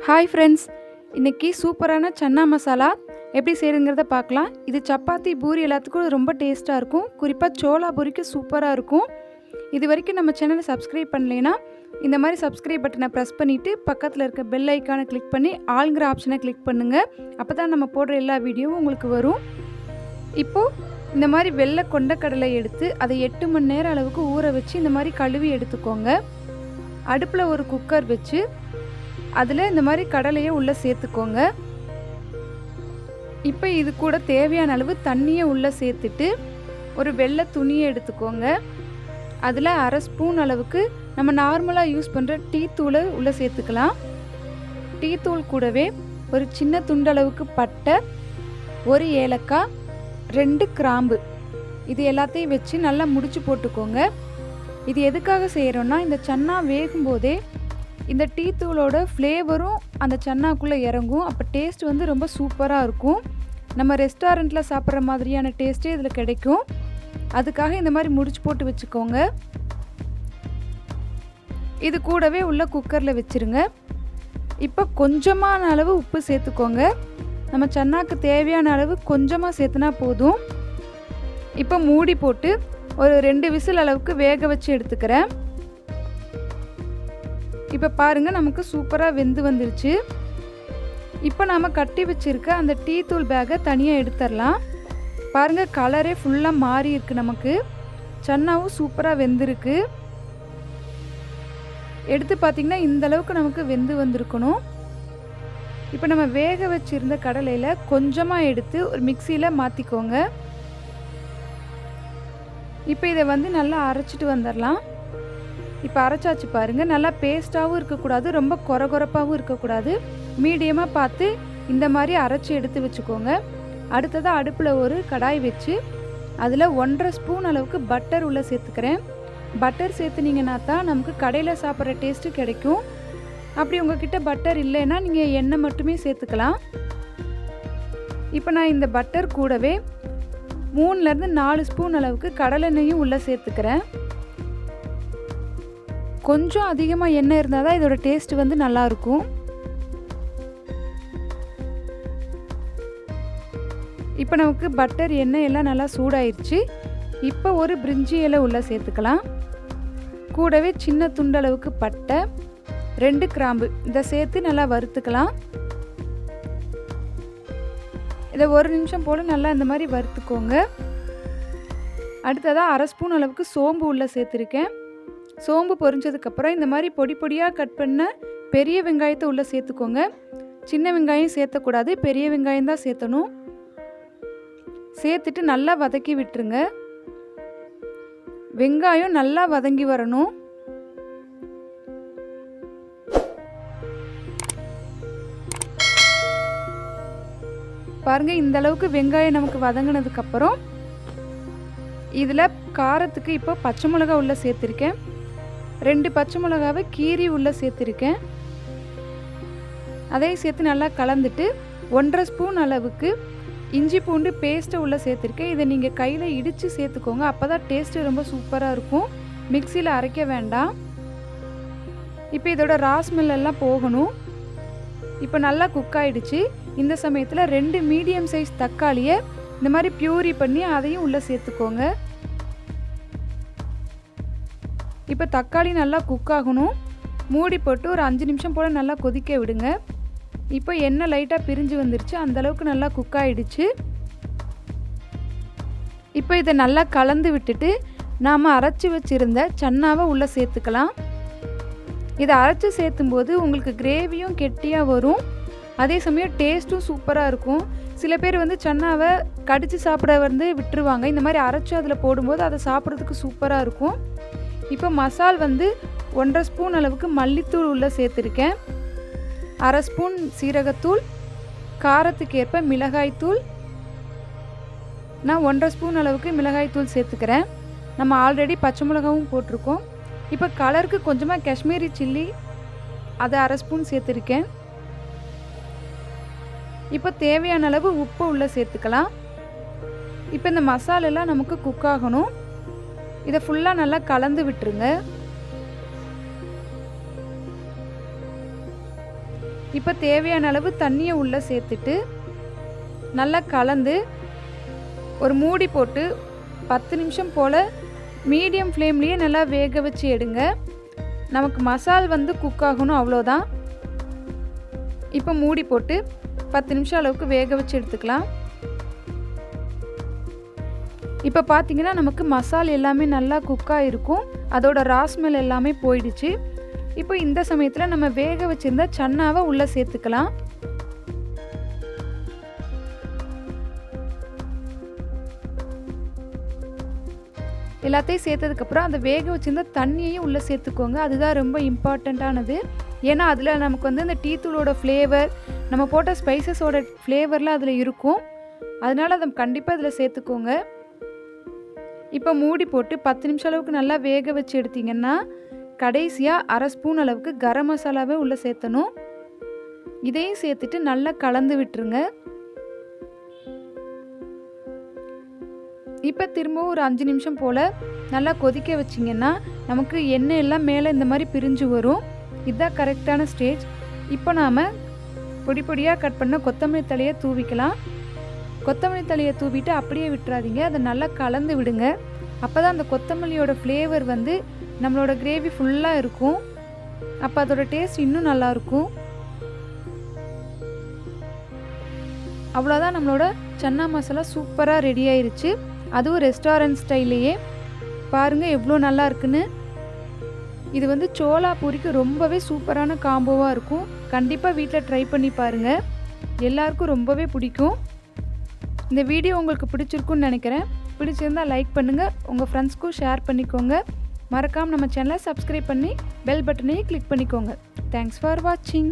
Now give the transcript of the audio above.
Hi friends, இன்றைக்கி சூப்பரான சன்னா மசாலா எப்படி செய்யுங்கிறத பார்க்கலாம். இது சப்பாத்தி பூரி எல்லாத்துக்கும் ரொம்ப டேஸ்ட்டாக இருக்கும். குறிப்பாக சோளா பூரிக்கு சூப்பராக இருக்கும். இது வரைக்கும் நம்ம சேனலை சப்ஸ்கிரைப் பண்ணலைன்னா இந்த மாதிரி சப்ஸ்கிரைப் பட்டனை ப்ரெஸ் பண்ணிவிட்டு பக்கத்தில் இருக்க பெல் ஐக்கானை கிளிக் பண்ணி ஆளுங்கிற ஆப்ஷனை கிளிக் பண்ணுங்கள். அப்போ தான் நம்ம போடுற எல்லா வீடியோவும் உங்களுக்கு வரும். இப்போது இந்த மாதிரி வெள்ளை கொண்டக்கடலை எடுத்து அதை 8 மணி நேரம் அளவுக்கு ஊற வச்சு இந்த மாதிரி கழுவி எடுத்துக்கோங்க. அடுப்பில் ஒரு குக்கர் வச்சு அதில் இந்த மாதிரி கடலையை உள்ளே சேர்த்துக்கோங்க. இப்போ இது கூட தேவையான அளவு தண்ணியை உள்ளே சேர்த்துட்டு ஒரு வெள்ளை துணியை எடுத்துக்கோங்க. அதில் 1/2 ஸ்பூன் அளவுக்கு நம்ம நார்மலாக யூஸ் பண்ணுற டீ தூளை உள்ளே சேர்த்துக்கலாம். டீ தூள் கூடவே ஒரு சின்ன துண்டளவுக்கு பட்டை, ஒரு ஏலக்காய், 2 கிராம்பு, இது எல்லாத்தையும் வச்சு நல்லா முடிச்சு போட்டுக்கோங்க. இது எதுக்காக செய்கிறோன்னா, இந்த சன்னா வேகும்போதே இந்த டீ தூளோட ஃப்ளேவரும் அந்த சன்னாக்குள்ளே இறங்கும். அப்போ டேஸ்ட் வந்து ரொம்ப சூப்பராக இருக்கும். நம்ம ரெஸ்டாரண்ட்டில் சாப்பிட்ற மாதிரியான டேஸ்ட்டே இதில் கிடைக்கும். அதுக்காக இந்த மாதிரி முடிச்சு போட்டு வச்சுக்கோங்க. இது கூடவே உள்ள குக்கரில் வச்சுருங்க. இப்போ கொஞ்சமான அளவு உப்பு சேர்த்துக்கோங்க. நம்ம சன்னாக்கு தேவையான அளவு கொஞ்சமாக சேர்த்துனா போதும். இப்போ மூடி போட்டு ஒரு 2 விசில் அளவுக்கு வேக வச்சு எடுத்துக்கிறேன். இப்போ பாருங்கள், நமக்கு சூப்பராக வெந்து வந்துருச்சு. இப்போ நாம் கட்டி வச்சுருக்க அந்த டீ தூள் பேக்கை தனியாக எடுத்துடலாம். பாருங்கள், கலரே ஃபுல்லாக மாறி இருக்குது. நமக்கு சன்னாவும் சூப்பராக வெந்திருக்கு. எடுத்து பார்த்திங்கன்னா இந்தளவுக்கு நமக்கு வெந்து வந்திருக்கணும். இப்போ நம்ம வேக வச்சுருந்த கடலையில் கொஞ்சமாக எடுத்து ஒரு மிக்சியில் மாற்றிக்கோங்க. இப்போ இதை வந்து நல்லா அரைச்சிட்டு வந்துடலாம். இப்போ அரைச்சாச்சு பாருங்கள். நல்லா பேஸ்ட்டாகவும் இருக்கக்கூடாது, ரொம்ப கொரகொரப்பாகவும் இருக்கக்கூடாது. மீடியமாக பார்த்து இந்த மாதிரி அரைச்சி எடுத்து வச்சுக்கோங்க. அடுத்ததாக அடுப்பில் ஒரு கடாய் வச்சு அதில் 1/2 ஸ்பூன் அளவுக்கு பட்டர் உள்ளே சேர்த்துக்கிறேன். பட்டர் சேர்த்துனீங்கன்னா தான் நமக்கு கடையில் சாப்பிட்ற டேஸ்ட்டு கிடைக்கும். அப்படி உங்ககிட்ட பட்டர் இல்லைன்னா நீங்கள் எண்ணெய் மட்டுமே சேர்த்துக்கலாம். இப்போ நான் இந்த பட்டர் கூடவே 3லேருந்து 4 ஸ்பூன் அளவுக்கு கடலெண்ணெயும் உள்ளே சேர்த்துக்கிறேன். கொஞ்சம் அதிகமாக எண்ணெய் இருந்தால் தான் இதோட டேஸ்ட் வந்து நல்லாயிருக்கும். இப்போ நமக்கு பட்டர் எண்ணெய் எல்லாம் நல்லா சூடாயிருச்சு. இப்போ ஒரு பிரிஞ்சி இலை உள்ளே சேர்த்துக்கலாம். கூடவே சின்ன துண்டளவுக்கு பட்டை, 2 கிராம்பு, இதை சேர்த்து நல்லா வறுத்துக்கலாம். இதை 1 நிமிஷம் போல் நல்லா இந்த மாதிரி வறுத்துக்கோங்க. அடுத்ததாக 1/2 ஸ்பூன் அளவுக்கு சோம்பு உள்ளே சேர்த்துருக்கேன். சோம்பு பொரிஞ்சதுக்கப்புறம் இந்த மாதிரி பொடி பொடியாக கட் பண்ண பெரிய வெங்காயத்தை உள்ளே சேர்த்துக்கோங்க. சின்ன வெங்காயம் சேர்த்தக்கூடாது, பெரிய வெங்காயம் தான் சேர்த்தணும். சேர்த்துட்டு நல்லா வதக்கி விட்டுருங்க. வெங்காயம் நல்லா வதங்கி வரணும். பாருங்கள், இந்த அளவுக்கு வெங்காயம் நமக்கு வதங்கினதுக்கப்புறம் இதில் காரத்துக்கு இப்போ பச்சை மிளகாய் உள்ளே சேர்த்துருக்கேன். 2 பச்சை மிளகாவை கீரி உள்ளே சேர்த்துருக்கேன். அதையும் சேர்த்து நல்லா கலந்துட்டு 1/2 ஸ்பூன் அளவுக்கு இஞ்சி பூண்டு பேஸ்ட்டை உள்ளே சேர்த்துருக்கேன். இதை நீங்கள் கையில் இடித்து சேர்த்துக்கோங்க. அப்போ தான் டேஸ்ட்டு ரொம்ப சூப்பராக இருக்கும். மிக்சியில் அரைக்க வேண்டாம். இப்போ இதோட ராஸ்மெல் எல்லாம் போகணும். இப்போ நல்லா குக் ஆகிடுச்சு. இந்த சமயத்தில் 2 மீடியம் சைஸ் தக்காளியை இந்த மாதிரி பியூரி பண்ணி அதையும் உள்ளே சேர்த்துக்கோங்க. இப்போ தக்காளி நல்லா குக் ஆகணும். மூடி போட்டு ஒரு 5 நிமிஷம் போல் நல்லா கொதிக்க விடுங்க. இப்போ எண்ணெய் லைட்டாக பிரிஞ்சு வந்துருச்சு. அந்தளவுக்கு நல்லா குக் ஆகிடுச்சு. இப்போ இதை நல்லா கலந்து விட்டுட்டு நாம் அரைச்சி வச்சுருந்த சன்னாவை உள்ளே சேர்த்துக்கலாம். இதை அரைச்சி சேர்த்தும்போது உங்களுக்கு கிரேவியும் கெட்டியாக வரும். அதே சமயம் டேஸ்ட்டும் சூப்பராக இருக்கும். சில பேர் வந்து சன்னாவை கடித்து சாப்பிட வந்து விட்டுருவாங்க. இந்த மாதிரி அரைச்சி அதில் போடும்போது அதை சாப்பிட்றதுக்கு சூப்பராக இருக்கும். இப்போ மசால் வந்து 1/2 ஸ்பூன் அளவுக்கு மல்லித்தூள் உள்ளே சேர்த்துருக்கேன். 1/2 ஸ்பூன் சீரகத்தூள், காரத்துக்கு ஏற்ப மிளகாய்த்தூள், நான் 1/2 ஸ்பூன் அளவுக்கு மிளகாய்த்தூள் சேர்த்துக்கிறேன். நம்ம ஆல்ரெடி பச்சை மிளகாவும் போட்டிருக்கோம். இப்போ கலருக்கு கொஞ்சமாக காஷ்மீரி சில்லி, அதை 1/2 ஸ்பூன் சேர்த்துருக்கேன். இப்போ தேவையான அளவு உப்பு உள்ளே சேர்த்துக்கலாம். இப்போ இந்த மசாலெல்லாம் நமக்கு குக் ஆகணும். இதை ஃபுல்லாக நல்லா கலந்து விட்டுருங்க. இப்போ தேவையான அளவு தண்ணியை உள்ளே சேர்த்துட்டு நல்லா கலந்து ஒரு மூடி போட்டு 10 நிமிஷம் போல் மீடியம் ஃப்ளேம்லேயே நல்லா வேக வச்சு எடுங்க. நமக்கு மசால் வந்து குக் ஆகணும், அவ்வளோதான். இப்போ மூடி போட்டு 10 நிமிஷம் அளவுக்கு வேக வச்சு எடுத்துக்கலாம். இப்போ பார்த்தீங்கன்னா நமக்கு மசால் எல்லாமே நல்லா குக்காக இருக்கும், அதோட ராஸ்மெல் எல்லாமே போயிடுச்சு. இப்போ இந்த சமயத்தில் நம்ம வேக வச்சுருந்த சன்னாவை உள்ளே சேர்த்துக்கலாம். எல்லாத்தையும் சேர்த்ததுக்கப்புறம் அந்த வேக வச்சுருந்த தண்ணியையும் உள்ளே சேர்த்துக்கோங்க. அதுதான் ரொம்ப இம்பார்ட்டண்ட்டானது. ஏன்னா அதில் நமக்கு வந்து அந்த டீ தூளோட ஃப்ளேவர், நம்ம போட்ட ஸ்பைசஸோட ஃப்ளேவர்லாம் அதில் இருக்கும். அதனால் அதை கண்டிப்பாக அதில் சேர்த்துக்கோங்க. இப்போ மூடி போட்டு 10 நிமிஷம் அளவுக்கு நல்லா வேக வச்சு எடுத்திங்கன்னா கடைசியாக 1/2 ஸ்பூன் அளவுக்கு கரம் மசாலாவே உள்ளே சேர்த்தணும். இதையும் சேர்த்துட்டு நல்லா கலந்து விட்டுருங்க. இப்போ திரும்பவும் ஒரு 5 நிமிஷம் போல் நல்லா கொதிக்க வச்சிங்கன்னா நமக்கு எண்ணெய் எல்லாம் மேலே இந்த மாதிரி பிரிஞ்சு வரும். இதுதான் கரெக்டான ஸ்டேஜ். இப்போ நாம் பொடி பொடியாக கட் பண்ண கொத்தமல்லி தழையை தூவிக்கலாம். கொத்தமல்லி தழையை தூவிட்டு அப்படியே விட்டுறாதீங்க, அதை நல்லா கலந்து விடுங்க. அப்போ தான் அந்த கொத்தமல்லியோட ஃப்ளேவர் வந்து நம்மளோட கிரேவி ஃபுல்லாக இருக்கும். அப்போ அதோட டேஸ்ட் இன்னும் நல்லாயிருக்கும். அவ்வளோதான், நம்மளோட சன்னா மசாலா சூப்பராக ரெடி ஆயிருச்சு. அதுவும் ரெஸ்டாரண்ட் ஸ்டைல்லையே. பாருங்கள் எவ்வளோ நல்லா இருக்குன்னு. இது வந்து சோளா பூரிக்கு ரொம்பவே சூப்பரான காம்போவாக இருக்கும். கண்டிப்பாக வீட்டில் ட்ரை பண்ணி பாருங்கள், எல்லாருக்கும் ரொம்பவே பிடிக்கும். இந்த வீடியோ உங்களுக்கு பிடிச்சிருக்குன்னு நினைக்கிறேன். பிடிச்சிருந்தால் லைக் பண்ணுங்கள், உங்கள் ஃப்ரெண்ட்ஸ்க்கும் ஷேர் பண்ணிக்கோங்க. மறக்காமல் நம்ம சேனலை சப்ஸ்கிரைப் பண்ணி பெல் பட்டனையும் கிளிக் பண்ணிக்கோங்க. தேங்க்ஸ் ஃபார் வாட்சிங்.